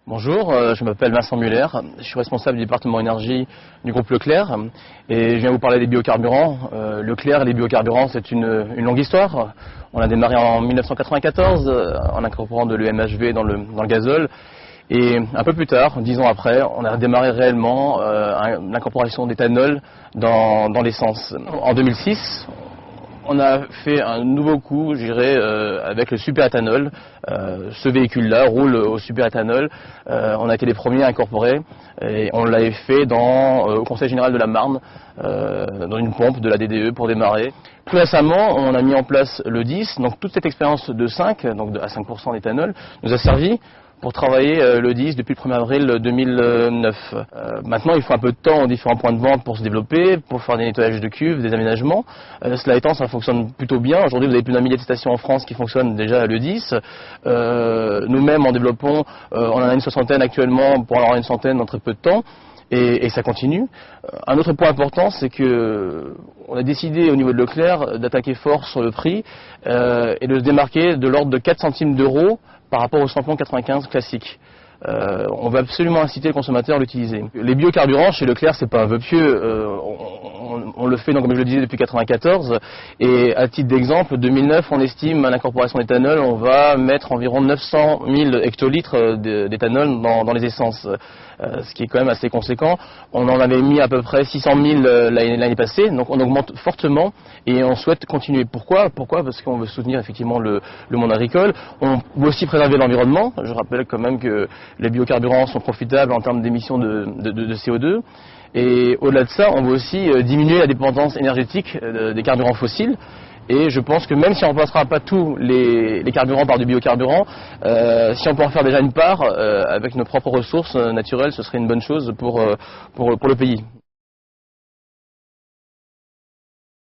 Bonjour, je m'appelle Vincent Muller, je suis responsable du département énergie du groupe Leclerc et je viens vous parler des biocarburants. Leclerc et les biocarburants, c'est une longue histoire. On a démarré en 1994 en incorporant de l'EMHV dans le gazole et un peu plus tard, 10 ans après, on a démarré réellement l'incorporation d'éthanol dans l'essence. En 2006, on a fait un nouveau coup, je dirais, avec le superéthanol. Ce véhicule-là roule au superéthanol. On a été les premiers à incorporer et on l'avait fait au Conseil général de la Marne, dans une pompe de la DDE pour démarrer. Plus récemment, on a mis en place le 10, donc toute cette expérience de 5, donc à 5% d'éthanol, nous a servi pour travailler le 10 depuis le 1er avril 2009. Maintenant, il faut un peu de temps aux différents points de vente pour se développer, pour faire des nettoyages de cuves, des aménagements. Cela étant, ça fonctionne plutôt bien. Aujourd'hui, vous avez plus d'un millier de stations en France qui fonctionnent déjà le 10. Nous-mêmes en développons, on en a une soixantaine actuellement pour en avoir une centaine dans très peu de temps. Et ça continue. Un autre point important, c'est que on a décidé au niveau de Leclerc d'attaquer fort sur le prix et de se démarquer de l'ordre de 4 centimes d'euros par rapport au samplon 95 classique. On va absolument inciter le consommateur à l'utiliser. Les biocarburants chez Leclerc, c'est pas un vœu pieux. On le fait, donc, comme je le disais, depuis 1994. Et à titre d'exemple, 2009, on estime à l'incorporation d'éthanol, on va mettre environ 900 000 hectolitres d'éthanol dans les essences. Ce qui est quand même assez conséquent. On en avait mis à peu près 600 000 l'année passée, donc on augmente fortement et on souhaite continuer. Pourquoi? Parce qu'on veut soutenir effectivement le monde agricole. On veut aussi préserver l'environnement. Je rappelle quand même que les biocarburants sont profitables en termes d'émissions de CO2. Et au-delà de ça, on veut aussi diminuer la dépendance énergétique des carburants fossiles. Et je pense que même si on ne remplacera pas tous les carburants par du biocarburant, si on peut en faire déjà une part avec nos propres ressources naturelles, ce serait une bonne chose pour le pays.